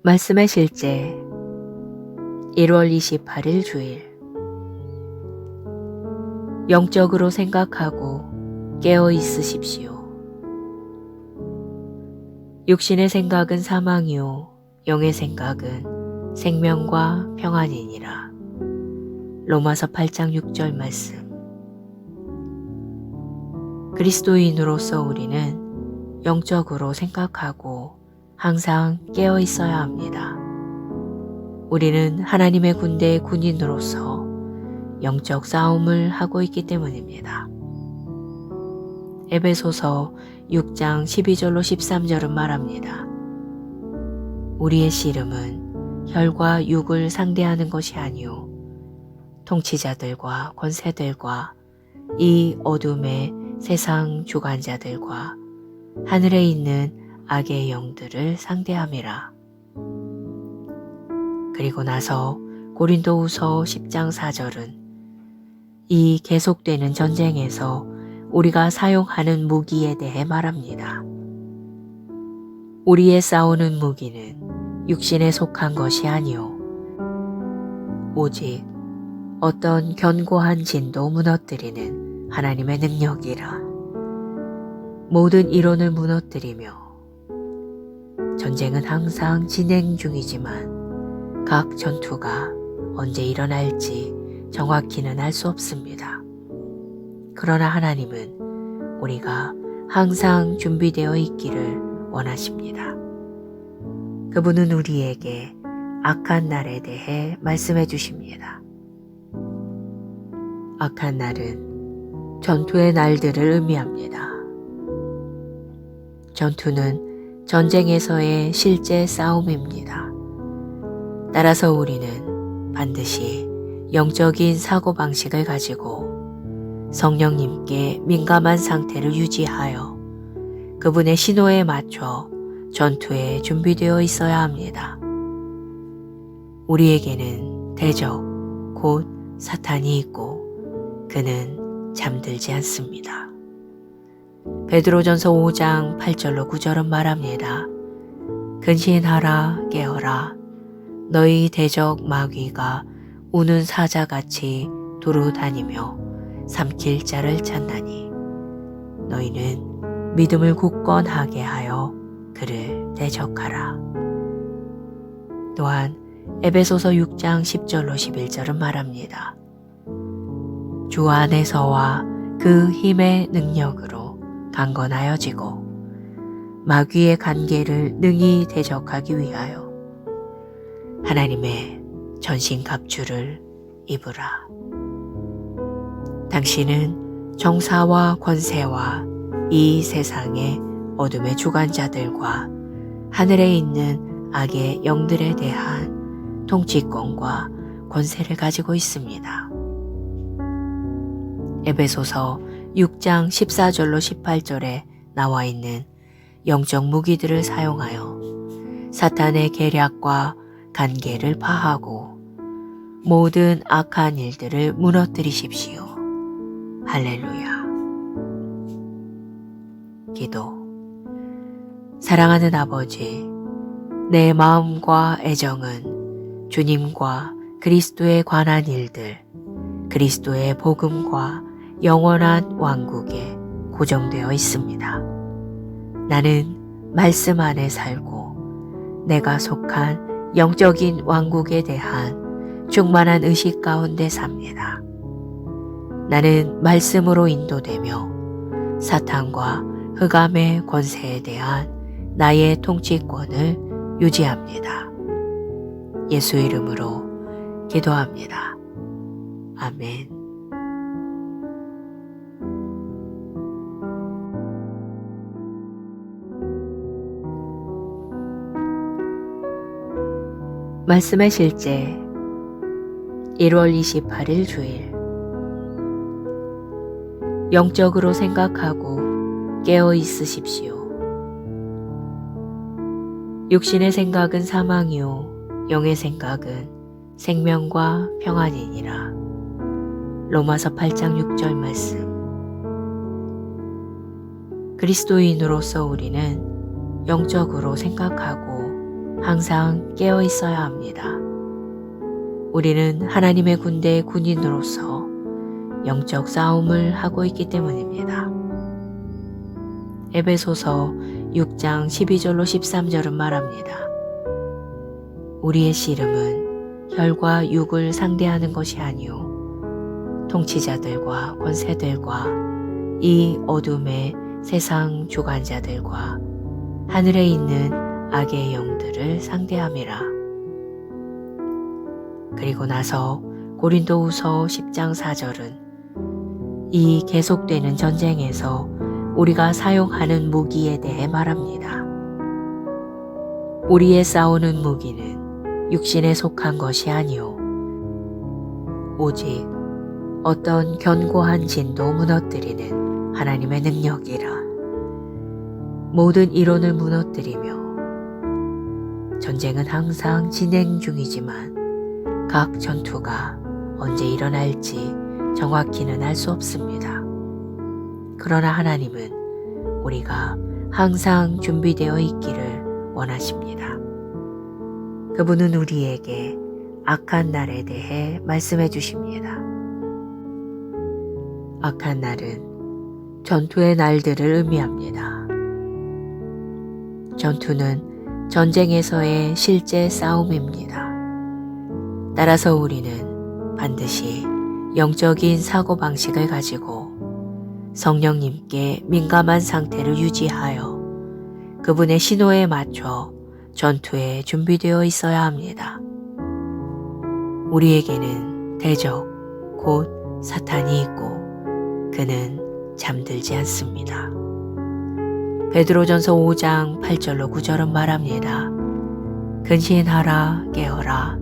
말씀의 실제 1월 28일 주일. 영적으로 생각하고 깨어 있으십시오. 육신의 생각은 사망이요 영의 생각은 생명과 평안이니라. 로마서 8장 6절 말씀. 그리스도인으로서 우리는 영적으로 생각하고 항상 깨어 있어야 합니다. 우리는 하나님의 군대의 군인으로서 영적 싸움을 하고 있기 때문입니다. 에베소서 6장 12절로 13절은 말합니다. 우리의 씨름은 혈과 육을 상대하는 것이 아니요 통치자들과 권세들과 이 어둠의 세상 주관자들과 하늘에 있는 악의 영들을 상대함이라. 그리고 나서 고린도후서 10장 4절은 이 계속되는 전쟁에서 우리가 사용하는 무기에 대해 말합니다. 우리의 싸우는 무기는 육신에 속한 것이 아니요 오직 어떤 견고한 진도 무너뜨리는 하나님의 능력이라. 모든 이론을 무너뜨리며 전쟁은 항상 진행 중이지만 각 전투가 언제 일어날지 정확히는 알 수 없습니다. 그러나 하나님은 우리가 항상 준비되어 있기를 원하십니다. 그분은 우리에게 악한 날에 대해 말씀해 주십니다. 악한 날은 전투의 날들을 의미합니다. 전투는 전쟁에서의 실제 싸움입니다. 따라서 우리는 반드시 영적인 사고방식을 가지고 성령님께 민감한 상태를 유지하여 그분의 신호에 맞춰 전투에 준비되어 있어야 합니다. 우리에게는 대적, 곧 사탄이 있고 그는 잠들지 않습니다. 베드로전서 5장 8절로 9절은 말합니다. 근신하라 깨어라 너희 대적 마귀가 우는 사자같이 두루 다니며 삼킬 자를 찾나니 너희는 믿음을 굳건하게 하여 그를 대적하라. 또한 에베소서 6장 10절로 11절은 말합니다. 주 안에서와 그 힘의 능력으로 강건하여지고 마귀의 관계를 능히 대적하기 위하여 하나님의 전신갑주를 입으라. 당신은 정사와 권세와 이 세상의 어둠의 주관자들과 하늘에 있는 악의 영들에 대한 통치권과 권세를 가지고 있습니다. 에베소서 6장 14절로 18절에 나와 있는 영적 무기들을 사용하여 사탄의 계략과 관계를 파하고 모든 악한 일들을 무너뜨리십시오. 할렐루야. 기도. 사랑하는 아버지, 내 마음과 애정은 주님과 그리스도에 관한 일들, 그리스도의 복음과 영원한 왕국에 고정되어 있습니다. 나는 말씀 안에 살고 내가 속한 영적인 왕국에 대한 충만한 의식 가운데 삽니다. 나는 말씀으로 인도되며 사탄과 흑암의 권세에 대한 나의 통치권을 유지합니다. 예수 이름으로 기도합니다. 아멘. 말씀의 실제 1월 28일 주일. 영적으로 생각하고 깨어 있으십시오. 육신의 생각은 사망이요 영의 생각은 생명과 평안이니라. 로마서 8장 6절 말씀. 그리스도인으로서 우리는 영적으로 생각하고 항상 깨어 있어야 합니다. 우리는 하나님의 군대의 군인으로서 영적 싸움을 하고 있기 때문입니다. 에베소서 6장 12절로 13절은 말합니다. 우리의 씨름은 혈과 육을 상대하는 것이 아니요 통치자들과 권세들과 이 어둠의 세상 주관자들과 하늘에 있는 악의 영들을 상대함이라. 그리고 나서 고린도후서 10장 4절은 이 계속되는 전쟁에서 우리가 사용하는 무기에 대해 말합니다. 우리의 싸우는 무기는 육신에 속한 것이 아니오 오직 어떤 견고한 진도 무너뜨리는 하나님의 능력이라. 모든 이론을 무너뜨리며 전쟁은 항상 진행 중이지만 각 전투가 언제 일어날지 정확히는 알 수 없습니다. 그러나 하나님은 우리가 항상 준비되어 있기를 원하십니다. 그분은 우리에게 악한 날에 대해 말씀해 주십니다. 악한 날은 전투의 날들을 의미합니다. 전투는 전쟁에서의 실제 싸움입니다. 따라서 우리는 반드시 영적인 사고방식을 가지고 성령님께 민감한 상태를 유지하여 그분의 신호에 맞춰 전투에 준비되어 있어야 합니다. 우리에게는 대적, 곧 사탄이 있고 그는 잠들지 않습니다. 베드로전서 5장 8절로 9절은 말합니다. 근신하라 깨어라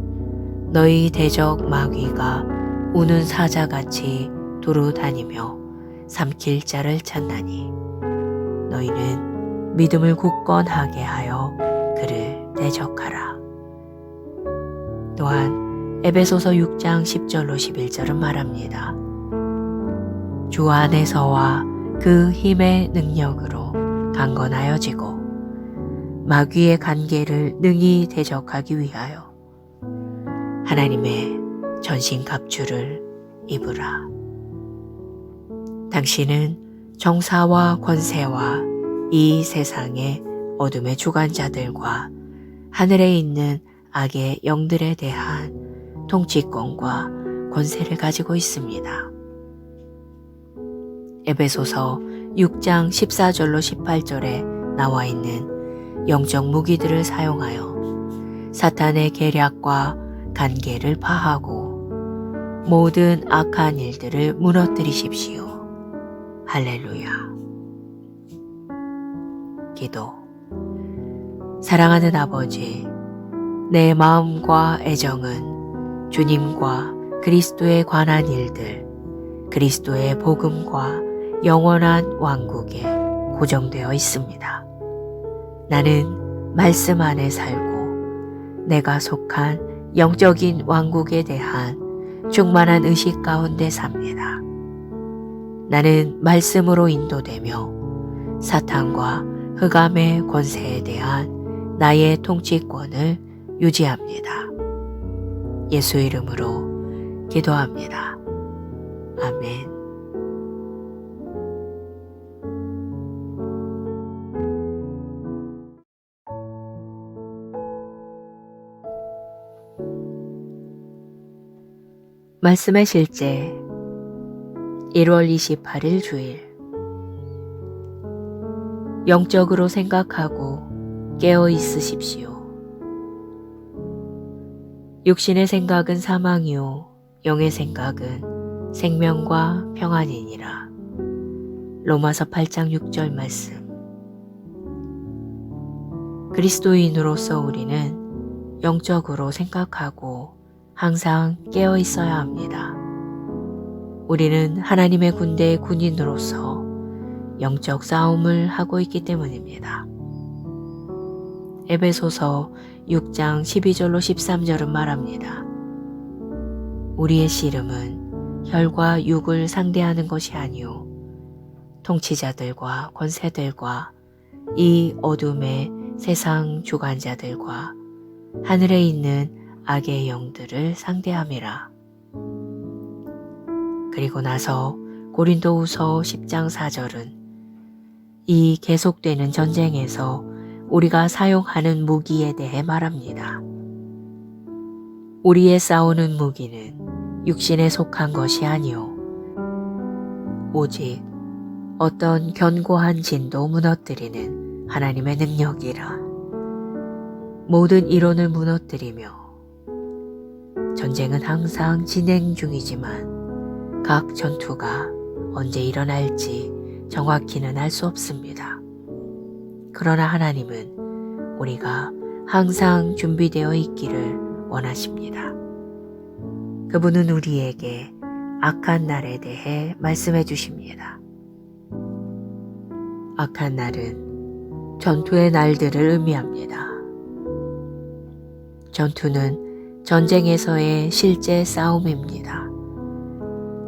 너희 대적 마귀가 우는 사자같이 두루 다니며 삼킬 자를 찾나니 너희는 믿음을 굳건하게 하여 그를 대적하라. 또한 에베소서 6장 10절로 11절은 말합니다. 주 안에서와 그 힘의 능력으로 강건하여지고 마귀의 관계를 능히 대적하기 위하여 하나님의 전신갑주를 입으라. 당신은 정사와 권세와 이 세상의 어둠의 주관자들과 하늘에 있는 악의 영들에 대한 통치권과 권세를 가지고 있습니다. 에베소서 6장 14절로 18절에 나와 있는 영적 무기들을 사용하여 사탄의 계략과 관계를 파하고 모든 악한 일들을 무너뜨리십시오. 할렐루야. 기도. 사랑하는 아버지, 내 마음과 애정은 주님과 그리스도에 관한 일들, 그리스도의 복음과 영원한 왕국에 고정되어 있습니다. 나는 말씀 안에 살고 내가 속한 영적인 왕국에 대한 충만한 의식 가운데 삽니다. 나는 말씀으로 인도되며 사탄과 흑암의 권세에 대한 나의 통치권을 유지합니다. 예수 이름으로 기도합니다. 아멘. 말씀의 실제 1월 28일 주일. 영적으로 생각하고 깨어 있으십시오. 육신의 생각은 사망이요 영의 생각은 생명과 평안이니라. 로마서 8장 6절 말씀. 그리스도인으로서 우리는 영적으로 생각하고 항상 깨어 있어야 합니다. 우리는 하나님의 군대의 군인으로서 영적 싸움을 하고 있기 때문입니다. 에베소서 6장 12절로 13절은 말합니다. 우리의 씨름은 혈과 육을 상대하는 것이 아니요 통치자들과 권세들과 이 어둠의 세상 주관자들과 하늘에 있는 악의 영들을 상대함이라. 그리고 나서 고린도후서 10장 4절은 이 계속되는 전쟁에서 우리가 사용하는 무기에 대해 말합니다. 우리의 싸우는 무기는 육신에 속한 것이 아니요 오직 어떤 견고한 진도 무너뜨리는 하나님의 능력이라. 모든 이론을 무너뜨리며 전쟁은 항상 진행 중이지만 각 전투가 언제 일어날지 정확히는 알 수 없습니다. 그러나 하나님은 우리가 항상 준비되어 있기를 원하십니다. 그분은 우리에게 악한 날에 대해 말씀해 주십니다. 악한 날은 전투의 날들을 의미합니다. 전투는 전쟁에서의 실제 싸움입니다.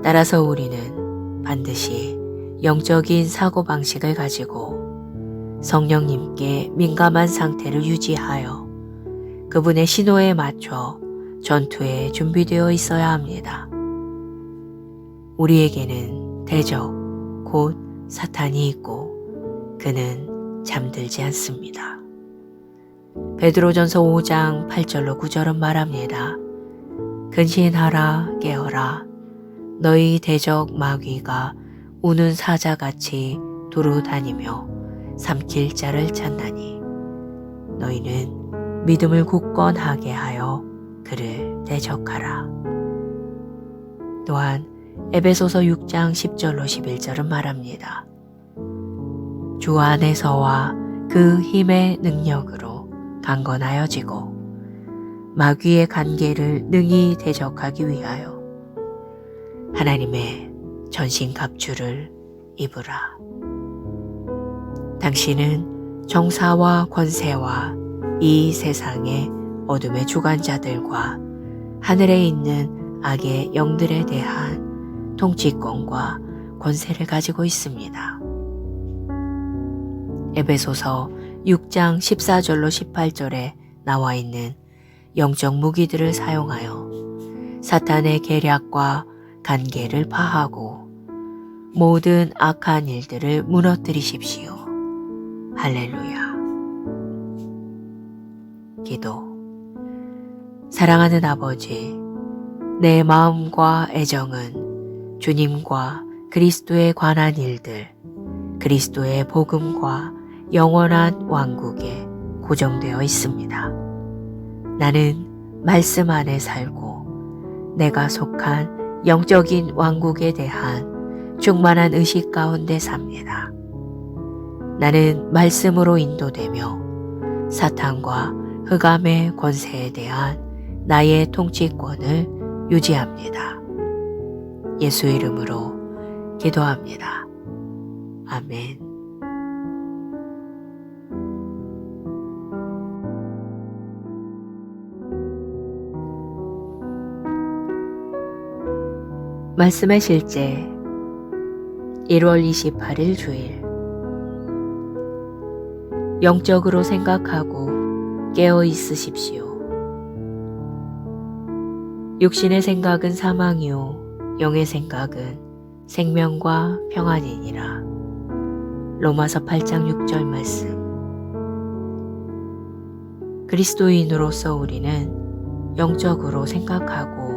따라서 우리는 반드시 영적인 사고방식을 가지고 성령님께 민감한 상태를 유지하여 그분의 신호에 맞춰 전투에 준비되어 있어야 합니다. 우리에게는 대적, 곧 사탄이 있고 그는 잠들지 않습니다. 베드로전서 5장 8절로 9절은 말합니다. 근신하라 깨어라 너희 대적 마귀가 우는 사자같이 두루 다니며 삼킬 자를 찾나니 너희는 믿음을 굳건하게 하여 그를 대적하라. 또한 에베소서 6장 10절로 11절은 말합니다. 주 안에서와 그 힘의 능력으로 강건하여지고 마귀의 관계를 능히 대적하기 위하여 하나님의 전신갑주를 입으라. 당신은 정사와 권세와 이 세상의 어둠의 주관자들과 하늘에 있는 악의 영들에 대한 통치권과 권세를 가지고 있습니다. 에베소서 6장 14절로 18절에 나와 있는 영적 무기들을 사용하여 사탄의 계략과 관계를 파하고 모든 악한 일들을 무너뜨리십시오. 할렐루야. 기도. 사랑하는 아버지, 내 마음과 애정은 주님과 그리스도에 관한 일들, 그리스도의 복음과 영원한 왕국에 고정되어 있습니다. 나는 말씀 안에 살고 내가 속한 영적인 왕국에 대한 충만한 의식 가운데 삽니다. 나는 말씀으로 인도되며 사탄과 흑암의 권세에 대한 나의 통치권을 유지합니다. 예수 이름으로 기도합니다. 아멘. 말씀의 실제 1월 28일 주일. 영적으로 생각하고 깨어 있으십시오. 육신의 생각은 사망이요 영의 생각은 생명과 평안이니라. 로마서 8장 6절 말씀. 그리스도인으로서 우리는 영적으로 생각하고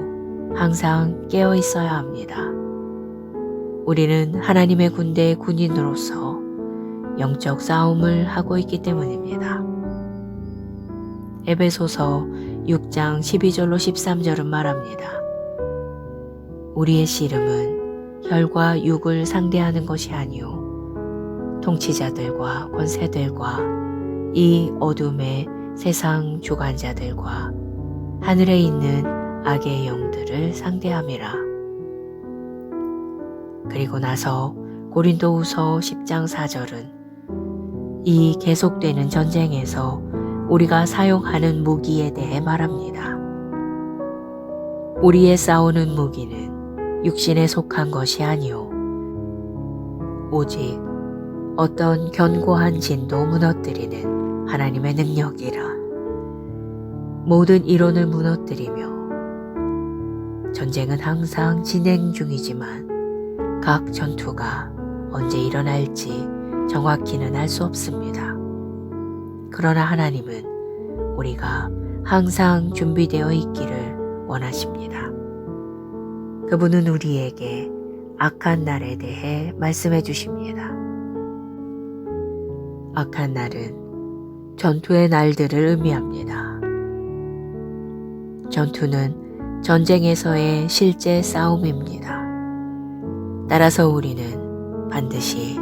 항상 깨어 있어야 합니다. 우리는 하나님의 군대의 군인으로서 영적 싸움을 하고 있기 때문입니다. 에베소서 6장 12절로 13절은 말합니다. 우리의 씨름은 혈과 육을 상대하는 것이 아니요 통치자들과 권세들과 이 어둠의 세상 주관자들과 하늘에 있는 악의 영들을 상대함이라. 그리고 나서 고린도후서 10장 4절은 이 계속되는 전쟁에서 우리가 사용하는 무기에 대해 말합니다. 우리의 싸우는 무기는 육신에 속한 것이 아니요 오직 어떤 견고한 진도 무너뜨리는 하나님의 능력이라. 모든 이론을 무너뜨리며 전쟁은 항상 진행 중이지만 각 전투가 언제 일어날지 정확히는 알 수 없습니다. 그러나 하나님은 우리가 항상 준비되어 있기를 원하십니다. 그분은 우리에게 악한 날에 대해 말씀해 주십니다. 악한 날은 전투의 날들을 의미합니다. 전투는 전쟁에서의 실제 싸움입니다. 따라서 우리는 반드시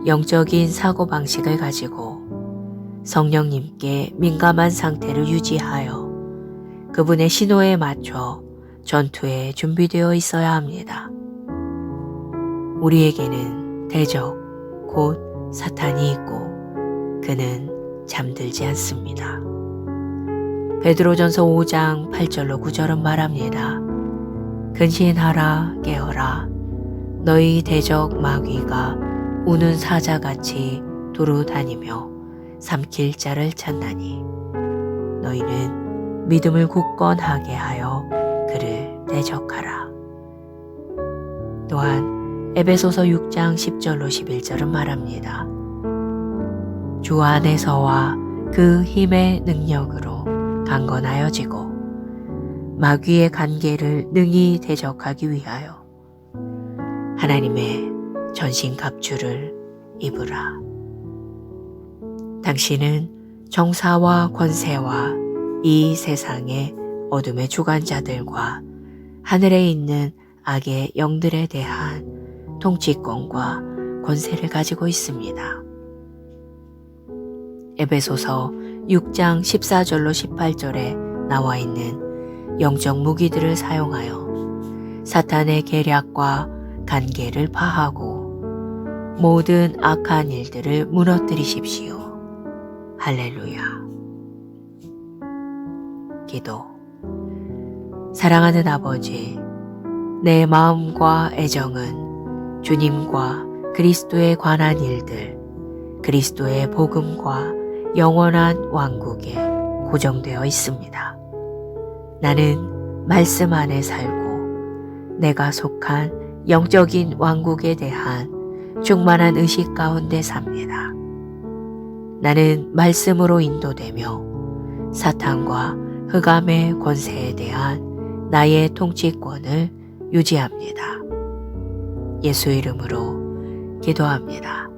영적인 사고방식을 가지고 성령님께 민감한 상태를 유지하여 그분의 신호에 맞춰 전투에 준비되어 있어야 합니다. 우리에게는 대적, 곧 사탄이 있고 그는 잠들지 않습니다. 베드로전서 5장 8절로 9절은 말합니다. 근신하라 깨어라 너희 대적 마귀가 우는 사자같이 두루 다니며 삼킬 자를 찾나니 너희는 믿음을 굳건하게 하여 그를 대적하라. 또한 에베소서 6장 10절로 11절은 말합니다. 주 안에서와 그 힘의 능력으로 강건하여지고 마귀의 관계를 능히 대적하기 위하여 하나님의 전신갑주를 입으라. 당신은 정사와 권세와 이 세상의 어둠의 주관자들과 하늘에 있는 악의 영들에 대한 통치권과 권세를 가지고 있습니다. 에베소서 6장 14절로 18절에 나와 있는 영적 무기들을 사용하여 사탄의 계략과 관계를 파하고 모든 악한 일들을 무너뜨리십시오. 할렐루야. 기도. 사랑하는 아버지, 내 마음과 애정은 주님과 그리스도에 관한 일들, 그리스도의 복음과 영원한 왕국에 고정되어 있습니다. 나는 말씀 안에 살고 내가 속한 영적인 왕국에 대한 충만한 의식 가운데 삽니다. 나는 말씀으로 인도되며 사탄과 흑암의 권세에 대한 나의 통치권을 유지합니다. 예수 이름으로 기도합니다.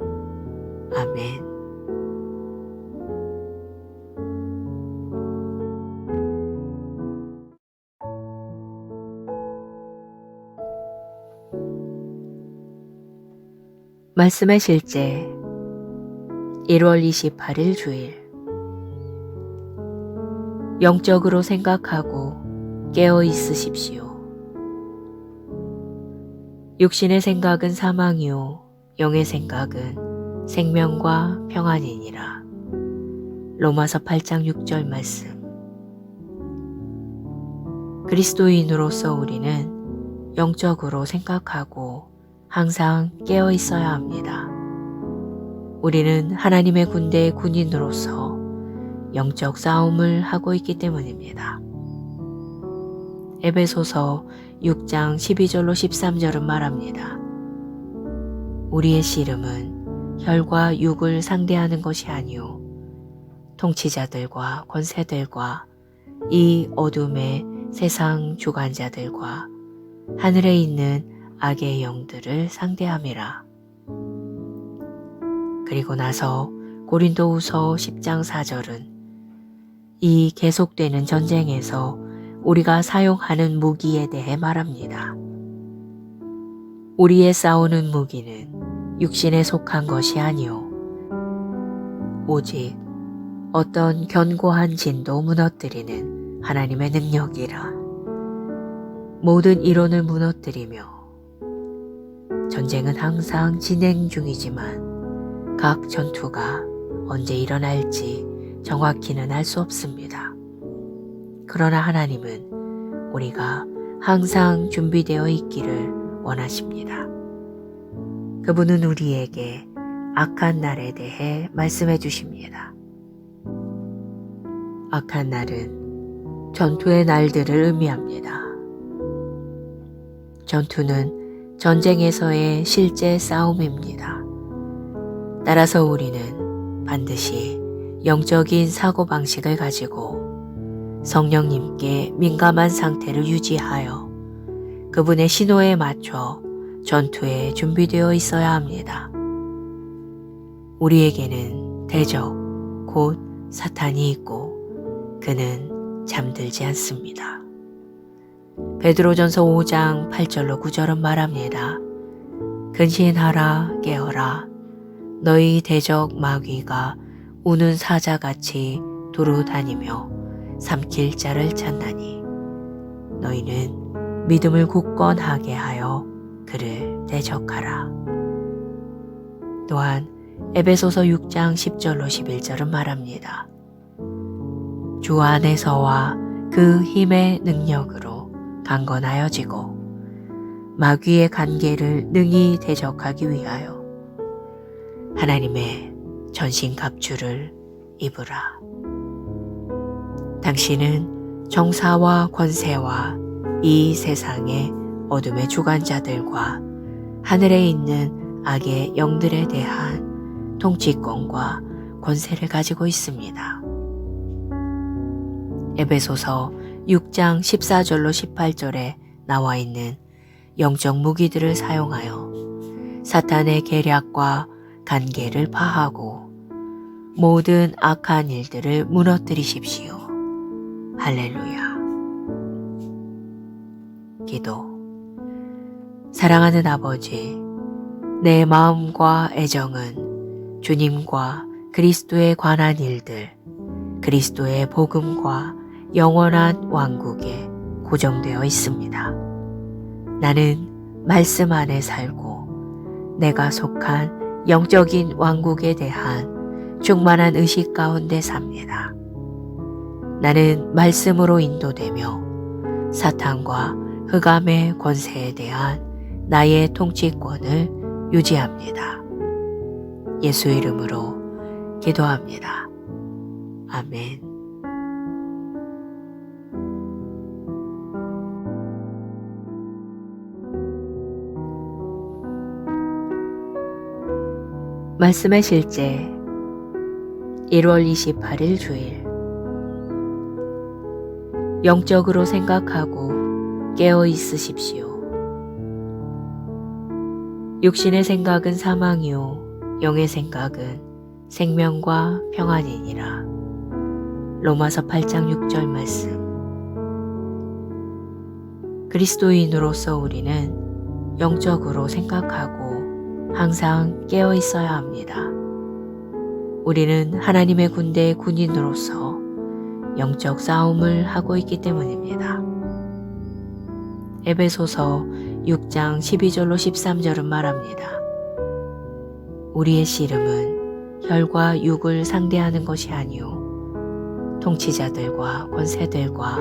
아멘. 말씀의 실제 1월 28일 주일. 영적으로 생각하고 깨어 있으십시오. 육신의 생각은 사망이요 영의 생각은 생명과 평안이니라. 로마서 8장 6절 말씀. 그리스도인으로서 우리는 영적으로 생각하고 항상 깨어 있어야 합니다. 우리는 하나님의 군대의 군인으로서 영적 싸움을 하고 있기 때문입니다. 에베소서 6장 12절로 13절은 말합니다. 우리의 씨름은 혈과 육을 상대하는 것이 아니요 통치자들과 권세들과 이 어둠의 세상 주관자들과 하늘에 있는 악의 영들을 상대함이라. 그리고 나서 고린도후서 10장 4절은 이 계속되는 전쟁에서 우리가 사용하는 무기에 대해 말합니다. 우리의 싸우는 무기는 육신에 속한 것이 아니요 오직 어떤 견고한 진도 무너뜨리는 하나님의 능력이라. 모든 이론을 무너뜨리며 전쟁은 항상 진행 중이지만 각 전투가 언제 일어날지 정확히는 알 수 없습니다. 그러나 하나님은 우리가 항상 준비되어 있기를 원하십니다. 그분은 우리에게 악한 날에 대해 말씀해 주십니다. 악한 날은 전투의 날들을 의미합니다. 전투는 전쟁에서의 실제 싸움입니다. 따라서 우리는 반드시 영적인 사고방식을 가지고 성령님께 민감한 상태를 유지하여 그분의 신호에 맞춰 전투에 준비되어 있어야 합니다. 우리에게는 대적, 곧 사탄이 있고 그는 잠들지 않습니다. 베드로전서 5장 8절로 9절은 말합니다. 근신하라 깨어라 너희 대적 마귀가 우는 사자같이 두루 다니며 삼킬 자를 찾나니 너희는 믿음을 굳건하게 하여 그를 대적하라. 또한 에베소서 6장 10절로 11절은 말합니다. 주 안에서와 그 힘의 능력으로 강건하여지고 마귀의 관계를 능히 대적하기 위하여 하나님의 전신갑주를 입으라. 당신은 정사와 권세와 이 세상의 어둠의 주관자들과 하늘에 있는 악의 영들에 대한 통치권과 권세를 가지고 있습니다. 에베소서 6장 14절로 18절에 나와 있는 영적 무기들을 사용하여 사탄의 계략과 관계를 파하고 모든 악한 일들을 무너뜨리십시오. 할렐루야. 기도. 사랑하는 아버지, 내 마음과 애정은 주님과 그리스도에 관한 일들, 그리스도의 복음과 영원한 왕국에 고정되어 있습니다. 나는 말씀 안에 살고 내가 속한 영적인 왕국에 대한 충만한 의식 가운데 삽니다. 나는 말씀으로 인도되며 사탄과 흑암의 권세에 대한 나의 통치권을 유지합니다. 예수 이름으로 기도합니다. 아멘. 말씀의 실제 1월 28일 주일. 영적으로 생각하고 깨어 있으십시오. 육신의 생각은 사망이요 영의 생각은 생명과 평안이니라. 로마서 8장 6절 말씀. 그리스도인으로서 우리는 영적으로 생각하고 항상 깨어 있어야 합니다. 우리는 하나님의 군대의 군인으로서 영적 싸움을 하고 있기 때문입니다. 에베소서 6장 12절로 13절은 말합니다. 우리의 씨름은 혈과 육을 상대하는 것이 아니요 통치자들과 권세들과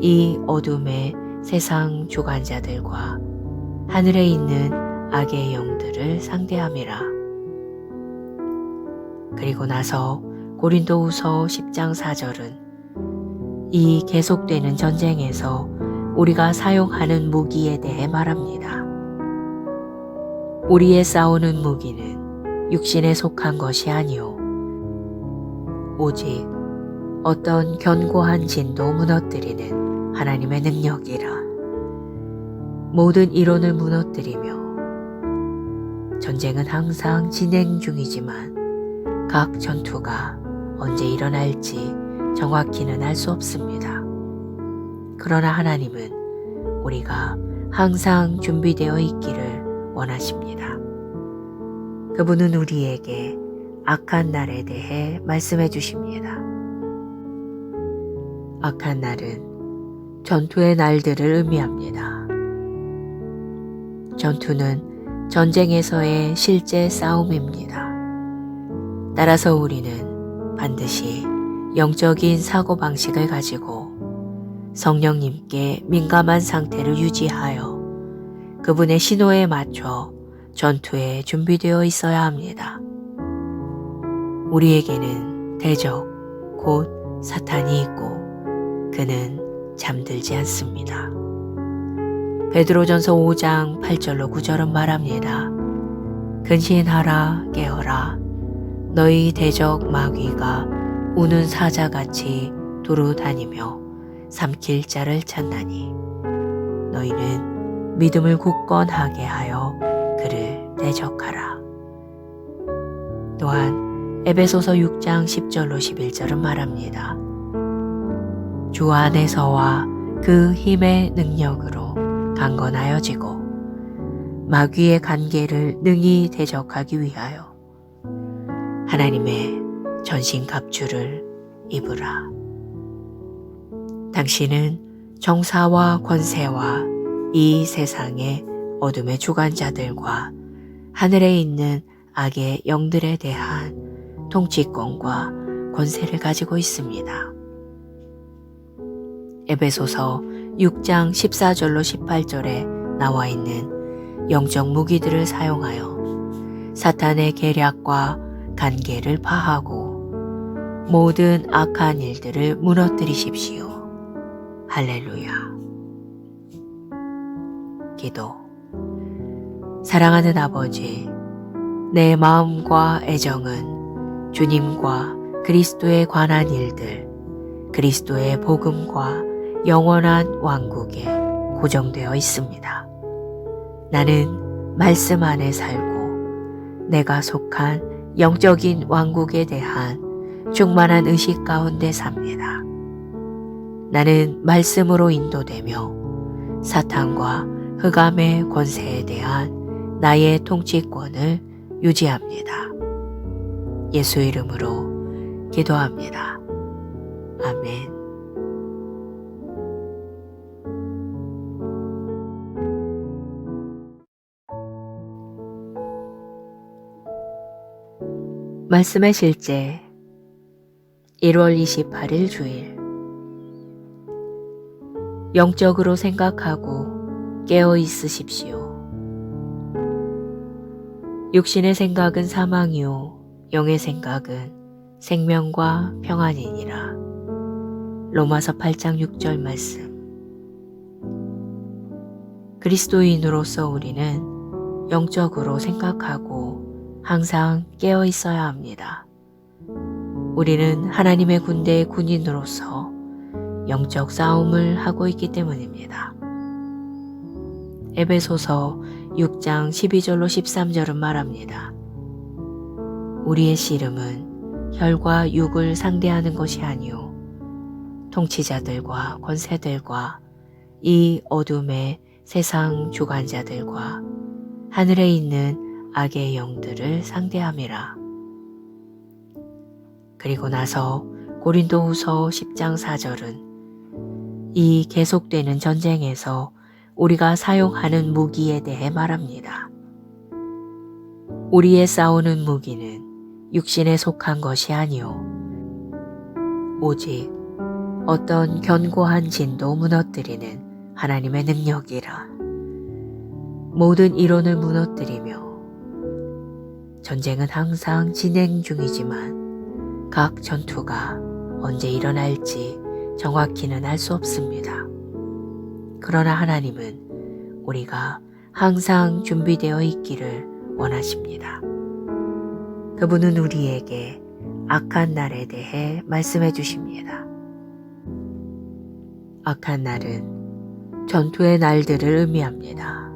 이 어둠의 세상 주관자들과 하늘에 있는 악의 영들을 상대함이라. 그리고 나서 고린도후서 10장 4절은 이 계속되는 전쟁에서 우리가 사용하는 무기에 대해 말합니다. 우리의 싸우는 무기는 육신에 속한 것이 아니오 오직 어떤 견고한 진도 무너뜨리는 하나님의 능력이라. 모든 이론을 무너뜨리며 전쟁은 항상 진행 중이지만 각 전투가 언제 일어날지 정확히는 알 수 없습니다. 그러나 하나님은 우리가 항상 준비되어 있기를 원하십니다. 그분은 우리에게 악한 날에 대해 말씀해 주십니다. 악한 날은 전투의 날들을 의미합니다. 전투는 전쟁에서의 실제 싸움입니다. 따라서 우리는 반드시 영적인 사고방식을 가지고 성령님께 민감한 상태를 유지하여 그분의 신호에 맞춰 전투에 준비되어 있어야 합니다. 우리에게는 대적, 곧 사탄이 있고 그는 잠들지 않습니다. 베드로전서 5장 8절로 9절은 말합니다. 근신하라 깨어라 너희 대적 마귀가 우는 사자같이 두루 다니며 삼킬 자를 찾나니 너희는 믿음을 굳건하게 하여 그를 대적하라. 또한 에베소서 6장 10절로 11절은 말합니다. 주 안에서와 그 힘의 능력으로 강건하여지고 마귀의 관계를 능히 대적하기 위하여 하나님의 전신갑주를 입으라. 당신은 정사와 권세와 이 세상의 어둠의 주관자들과 하늘에 있는 악의 영들에 대한 통치권과 권세를 가지고 있습니다. 에베소서 6장 14절로 18절에 나와 있는 영적 무기들을 사용하여 사탄의 계략과 관계를 파하고 모든 악한 일들을 무너뜨리십시오. 할렐루야. 기도. 사랑하는 아버지, 내 마음과 애정은 주님과 그리스도에 관한 일들, 그리스도의 복음과 영원한 왕국에 고정되어 있습니다. 나는 말씀 안에 살고 내가 속한 영적인 왕국에 대한 충만한 의식 가운데 삽니다. 나는 말씀으로 인도되며 사탄과 흑암의 권세에 대한 나의 통치권을 유지합니다. 예수 이름으로 기도합니다. 아멘. 말씀의 실제 1월 28일 주일. 영적으로 생각하고 깨어 있으십시오. 육신의 생각은 사망이요 영의 생각은 생명과 평안이니라. 로마서 8장 6절 말씀. 그리스도인으로서 우리는 영적으로 생각하고 항상 깨어 있어야 합니다. 우리는 하나님의 군대의 군인으로서 영적 싸움을 하고 있기 때문입니다. 에베소서 6장 12절로 13절은 말합니다. 우리의 씨름은 혈과 육을 상대하는 것이 아니요 통치자들과 권세들과 이 어둠의 세상 주관자들과 하늘에 있는 악의 영들을 상대함이라. 그리고 나서 고린도후서 10장 4절은 이 계속되는 전쟁에서 우리가 사용하는 무기에 대해 말합니다. 우리의 싸우는 무기는 육신에 속한 것이 아니요 오직 어떤 견고한 진도 무너뜨리는 하나님의 능력이라. 모든 이론을 무너뜨리며 전쟁은 항상 진행 중이지만 각 전투가 언제 일어날지 정확히는 알 수 없습니다. 그러나 하나님은 우리가 항상 준비되어 있기를 원하십니다. 그분은 우리에게 악한 날에 대해 말씀해 주십니다. 악한 날은 전투의 날들을 의미합니다.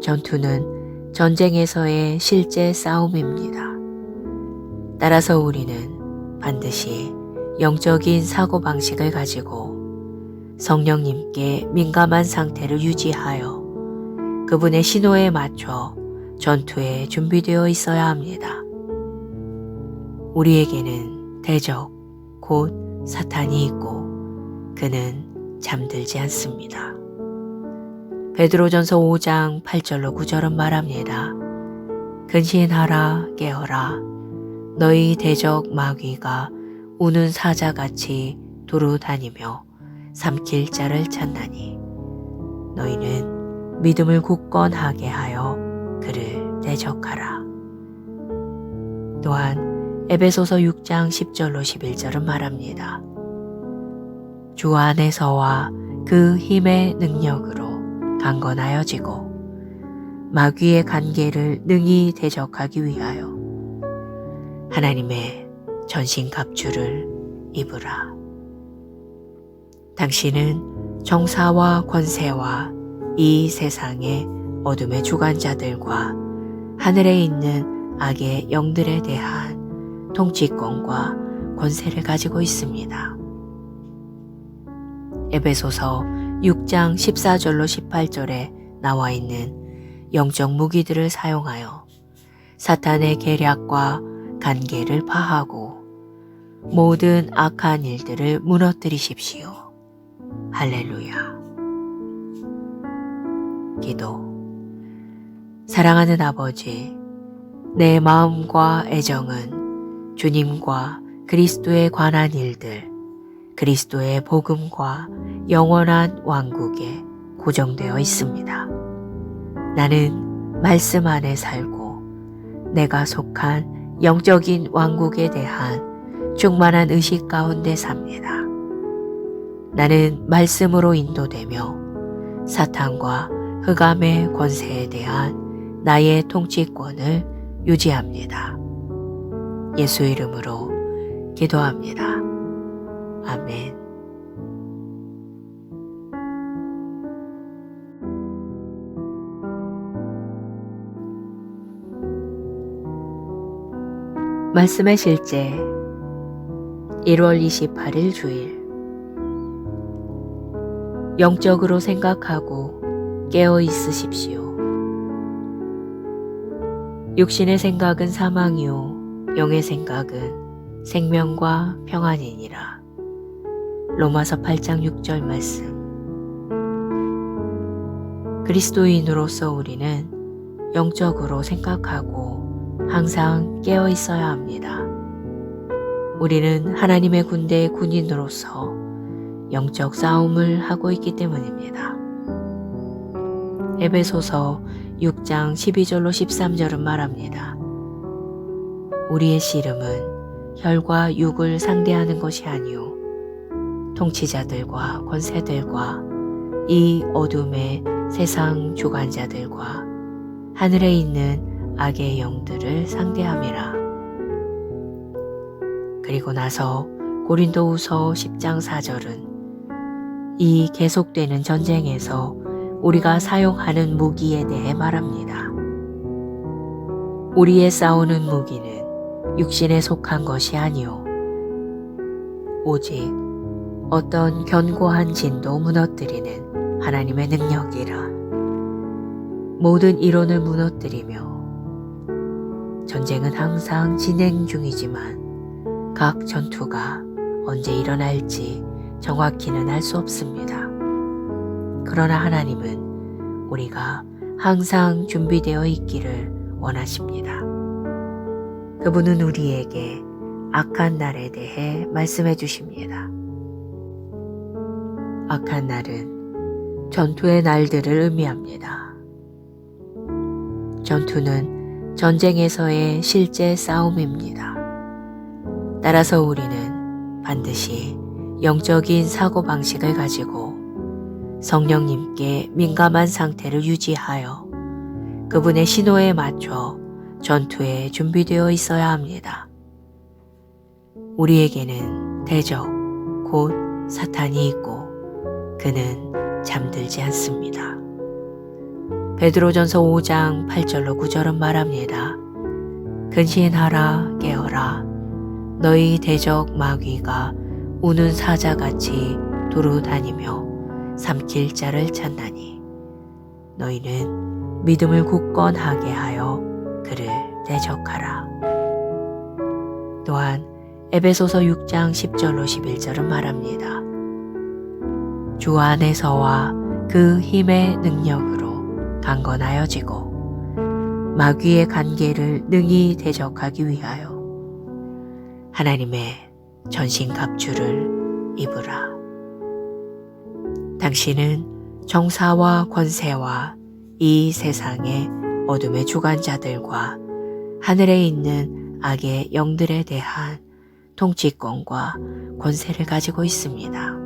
전투는 전쟁에서의 실제 싸움입니다. 따라서 우리는 반드시 영적인 사고방식을 가지고 성령님께 민감한 상태를 유지하여 그분의 신호에 맞춰 전투에 준비되어 있어야 합니다. 우리에게는 대적, 곧 사탄이 있고 그는 잠들지 않습니다. 베드로전서 5장 8절로 9절은 말합니다. 근신하라 깨어라 너희 대적 마귀가 우는 사자같이 두루 다니며 삼킬 자를 찾나니 너희는 믿음을 굳건하게 하여 그를 대적하라. 또한 에베소서 6장 10절로 11절은 말합니다. 주 안에서와 그 힘의 능력으로 강건하여지고 마귀의 관계를 능히 대적하기 위하여 하나님의 전신갑주를 입으라. 당신은 정사와 권세와 이 세상의 어둠의 주관자들과 하늘에 있는 악의 영들에 대한 통치권과 권세를 가지고 있습니다. 에베소서 6장 14절로 18절에 나와 있는 영적 무기들을 사용하여 사탄의 계략과 관계를 파하고 모든 악한 일들을 무너뜨리십시오. 할렐루야. 기도. 사랑하는 아버지, 내 마음과 애정은 주님과 그리스도에 관한 일들, 그리스도의 복음과 영원한 왕국에 고정되어 있습니다. 나는 말씀 안에 살고 내가 속한 영적인 왕국에 대한 충만한 의식 가운데 삽니다. 나는 말씀으로 인도되며 사탄과 흑암의 권세에 대한 나의 통치권을 유지합니다. 예수 이름으로 기도합니다. 아멘. 말씀의 실제 1월 28일 주일. 영적으로 생각하고 깨어 있으십시오. 육신의 생각은 사망이요 영의 생각은 생명과 평안이니라. 로마서 8장 6절 말씀. 그리스도인으로서 우리는 영적으로 생각하고 항상 깨어 있어야 합니다. 우리는 하나님의 군대의 군인으로서 영적 싸움을 하고 있기 때문입니다. 에베소서 6장 12절로 13절은 말합니다. 우리의 씨름은 혈과 육을 상대하는 것이 아니요 통치자들과 권세들과 이 어둠의 세상 주관자들과 하늘에 있는 악의 영들을 상대함이라. 그리고 나서 고린도후서 10장 4절은 이 계속되는 전쟁에서 우리가 사용하는 무기에 대해 말합니다. 우리의 싸우는 무기는 육신에 속한 것이 아니요 오직 어떤 견고한 진도 무너뜨리는 하나님의 능력이라. 모든 이론을 무너뜨리며 전쟁은 항상 진행 중이지만 각 전투가 언제 일어날지 정확히는 알 수 없습니다. 그러나 하나님은 우리가 항상 준비되어 있기를 원하십니다. 그분은 우리에게 악한 날에 대해 말씀해 주십니다. 악한 날은 전투의 날들을 의미합니다. 전투는 전쟁에서의 실제 싸움입니다. 따라서 우리는 반드시 영적인 사고방식을 가지고 성령님께 민감한 상태를 유지하여 그분의 신호에 맞춰 전투에 준비되어 있어야 합니다. 우리에게는 대적, 곧 사탄이 있고 그는 잠들지 않습니다. 베드로전서 5장 8절로 9절은 말합니다. 근신하라 깨어라 너희 대적 마귀가 우는 사자같이 두루 다니며 삼킬 자를 찾나니 너희는 믿음을 굳건하게 하여 그를 대적하라. 또한 에베소서 6장 10절로 11절은 말합니다. 주 안에서와 그 힘의 능력으로 강건하여지고 마귀의 관계를 능히 대적하기 위하여 하나님의 전신갑주를 입으라. 당신은 정사와 권세와 이 세상의 어둠의 주관자들과 하늘에 있는 악의 영들에 대한 통치권과 권세를 가지고 있습니다.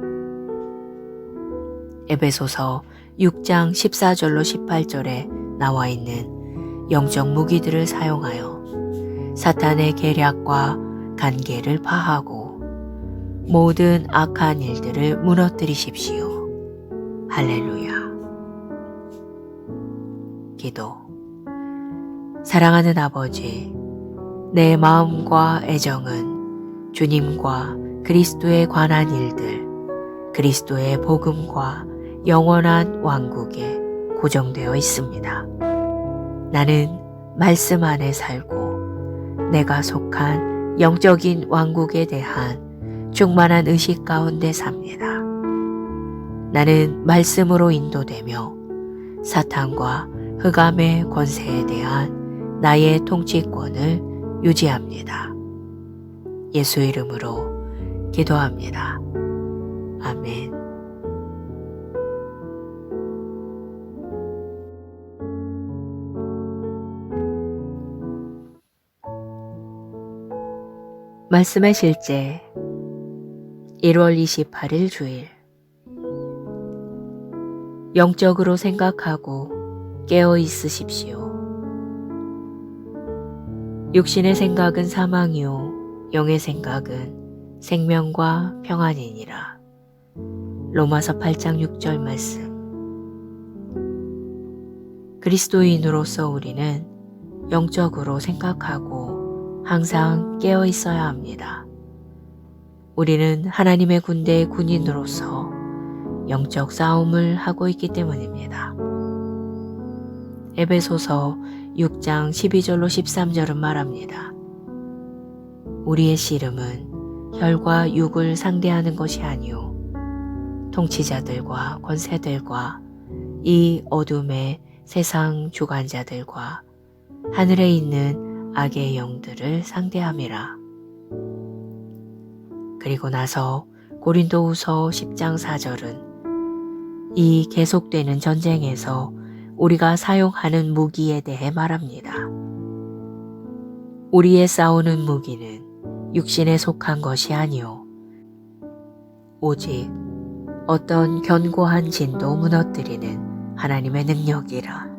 에베소서 6장 14절로 18절에 나와 있는 영적 무기들을 사용하여 사탄의 계략과 간계를 파하고 모든 악한 일들을 무너뜨리십시오. 할렐루야. 기도. 사랑하는 아버지, 내 마음과 애정은 주님과 그리스도에 관한 일들, 그리스도의 복음과 영원한 왕국에 고정되어 있습니다. 나는 말씀 안에 살고 내가 속한 영적인 왕국에 대한 충만한 의식 가운데 삽니다. 나는 말씀으로 인도되며 사탄과 흑암의 권세에 대한 나의 통치권을 유지합니다. 예수 이름으로 기도합니다. 아멘. 말씀의 실제 1월 28일 주일. 영적으로 생각하고 깨어 있으십시오. 육신의 생각은 사망이요 영의 생각은 생명과 평안이니라. 로마서 8장 6절 말씀. 그리스도인으로서 우리는 영적으로 생각하고 항상 깨어 있어야 합니다. 우리는 하나님의 군대의 군인으로서 영적 싸움을 하고 있기 때문입니다. 에베소서 6장 12절로 13절은 말합니다. 우리의 씨름은 혈과 육을 상대하는 것이 아니오 통치자들과 권세들과 이 어둠의 세상 주관자들과 하늘에 있는 악의 영들을 상대함이라. 그리고 나서 고린도후서 10장 4절은 이 계속되는 전쟁에서 우리가 사용하는 무기에 대해 말합니다. 우리의 싸우는 무기는 육신에 속한 것이 아니오 오직 어떤 견고한 진도 무너뜨리는 하나님의 능력이라.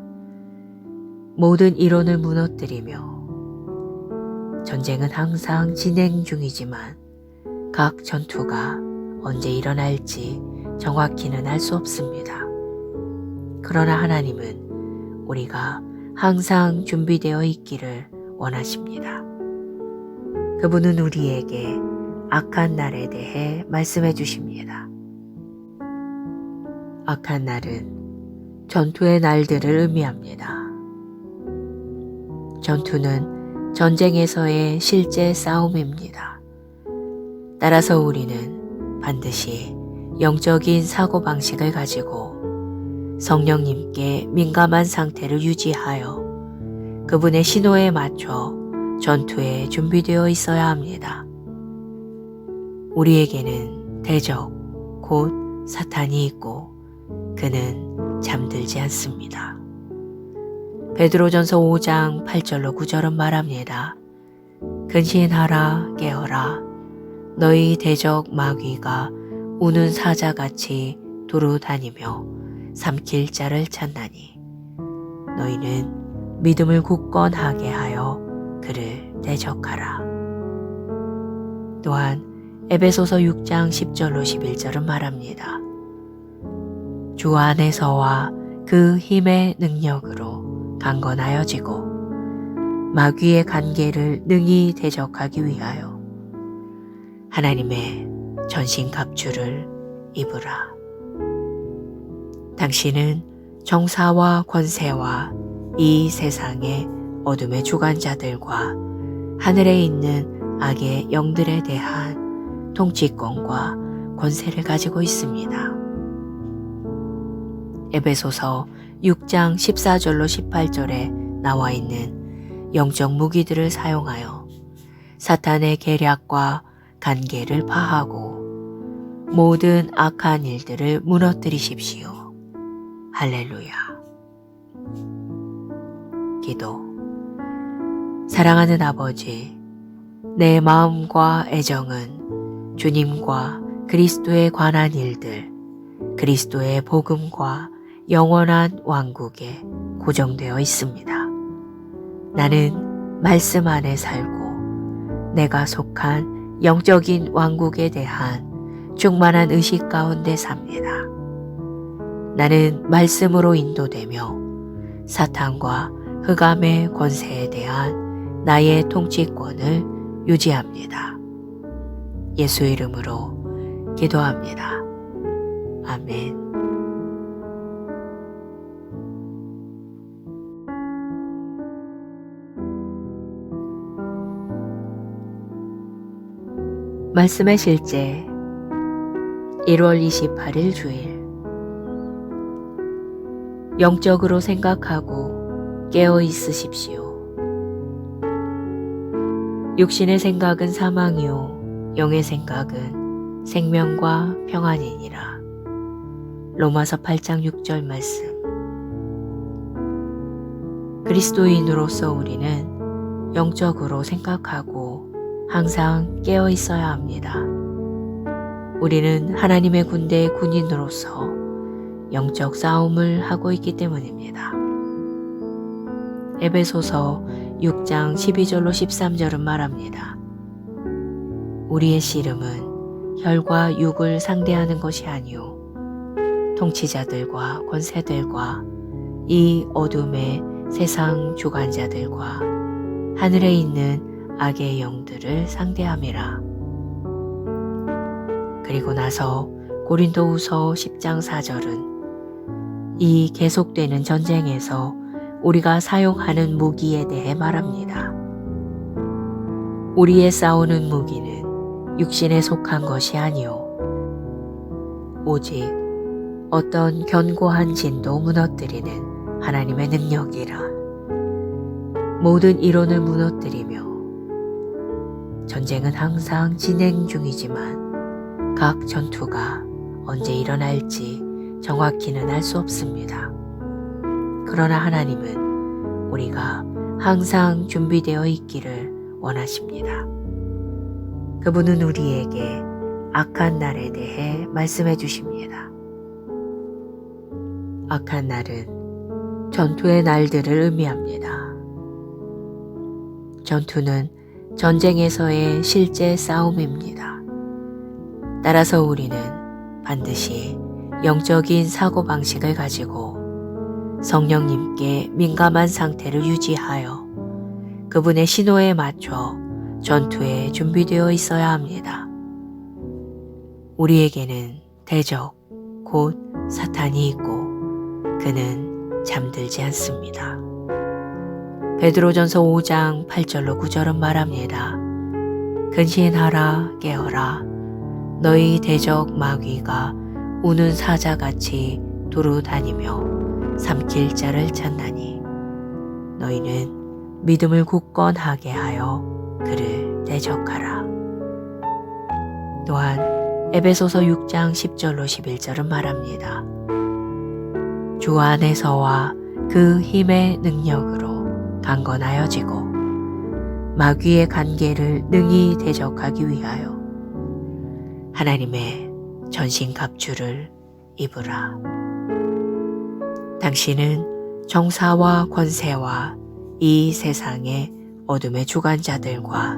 모든 이론을 무너뜨리며 전쟁은 항상 진행 중이지만 각 전투가 언제 일어날지 정확히는 알 수 없습니다. 그러나 하나님은 우리가 항상 준비되어 있기를 원하십니다. 그분은 우리에게 악한 날에 대해 말씀해 주십니다. 악한 날은 전투의 날들을 의미합니다. 전투는 전쟁에서의 실제 싸움입니다. 따라서 우리는 반드시 영적인 사고방식을 가지고 성령님께 민감한 상태를 유지하여 그분의 신호에 맞춰 전투에 준비되어 있어야 합니다. 우리에게는 대적, 곧 사탄이 있고 그는 잠들지 않습니다. 베드로전서 5장 8절로 9절은 말합니다. 근신하라 깨어라 너희 대적 마귀가 우는 사자같이 두루 다니며 삼킬 자를 찾나니 너희는 믿음을 굳건하게 하여 그를 대적하라. 또한 에베소서 6장 10절로 11절은 말합니다. 주 안에서와 그 힘의 능력으로 강건하여지고 마귀의 관계를 능히 대적하기 위하여 하나님의 전신갑주를 입으라. 당신은 정사와 권세와 이 세상의 어둠의 주관자들과 하늘에 있는 악의 영들에 대한 통치권과 권세를 가지고 있습니다. 에베소서 6장 14절로 18절에 나와 있는 영적 무기들을 사용하여 사탄의 계략과 간계를 파하고 모든 악한 일들을 무너뜨리십시오. 할렐루야. 기도. 사랑하는 아버지, 내 마음과 애정은 주님과 그리스도에 관한 일들, 그리스도의 복음과 영원한 왕국에 고정되어 있습니다. 나는 말씀 안에 살고 내가 속한 영적인 왕국에 대한 충만한 의식 가운데 삽니다. 나는 말씀으로 인도되며 사탄과 흑암의 권세에 대한 나의 통치권을 유지합니다. 예수 이름으로 기도합니다. 아멘. 말씀의 실제 1월 28일 주일. 영적으로 생각하고 깨어 있으십시오. 육신의 생각은 사망이요 영의 생각은 생명과 평안이니라. 로마서 8장 6절 말씀. 그리스도인으로서 우리는 영적으로 생각하고 항상 깨어 있어야 합니다. 우리는 하나님의 군대의 군인으로서 영적 싸움을 하고 있기 때문입니다. 에베소서 6장 12절로 13절은 말합니다. 우리의 씨름은 혈과 육을 상대하는 것이 아니요 통치자들과 권세들과 이 어둠의 세상 주관자들과 하늘에 있는 악의 영들을 상대함이라. 그리고 나서 고린도후서 10장 4절은 이 계속되는 전쟁에서 우리가 사용하는 무기에 대해 말합니다. 우리의 싸우는 무기는 육신에 속한 것이 아니요 오직 어떤 견고한 진도 무너뜨리는 하나님의 능력이라. 모든 이론을 무너뜨리며 전쟁은 항상 진행 중이지만 각 전투가 언제 일어날지 정확히는 알 수 없습니다. 그러나 하나님은 우리가 항상 준비되어 있기를 원하십니다. 그분은 우리에게 악한 날에 대해 말씀해 주십니다. 악한 날은 전투의 날들을 의미합니다. 전투는 전쟁에서의 실제 싸움입니다. 따라서 우리는 반드시 영적인 사고방식을 가지고 성령님께 민감한 상태를 유지하여 그분의 신호에 맞춰 전투에 준비되어 있어야 합니다. 우리에게는 대적, 곧 사탄이 있고 그는 잠들지 않습니다. 베드로전서 5장 8절로 9절은 말합니다. 근신하라 깨어라 너희 대적 마귀가 우는 사자같이 두루 다니며 삼킬 자를 찾나니 너희는 믿음을 굳건하게 하여 그를 대적하라. 또한 에베소서 6장 10절로 11절은 말합니다. 주 안에서와 그 힘의 능력으로 강건하여지고 마귀의 관계를 능히 대적하기 위하여 하나님의 전신갑주를 입으라. 당신은 정사와 권세와 이 세상의 어둠의 주관자들과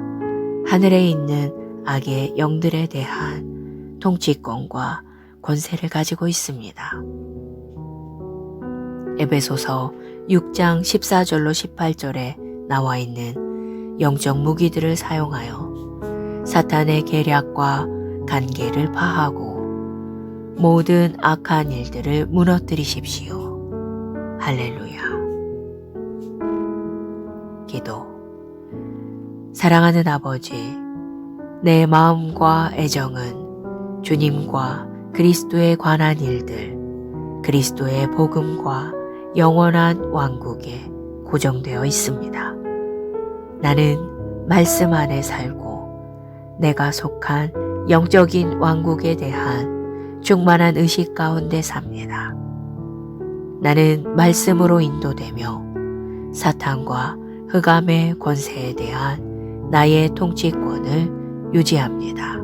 하늘에 있는 악의 영들에 대한 통치권과 권세를 가지고 있습니다. 에베소서 6장 14절로 18절에 나와 있는 영적 무기들을 사용하여 사탄의 계략과 관계를 파하고 모든 악한 일들을 무너뜨리십시오. 할렐루야. 기도. 사랑하는 아버지, 내 마음과 애정은 주님과 그리스도에 관한 일들, 그리스도의 복음과 영원한 왕국에 고정되어 있습니다. 나는 말씀 안에 살고 내가 속한 영적인 왕국에 대한 충만한 의식 가운데 삽니다. 나는 말씀으로 인도되며 사탄과 흑암의 권세에 대한 나의 통치권을 유지합니다.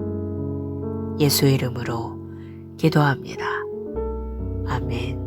예수 이름으로 기도합니다. 아멘.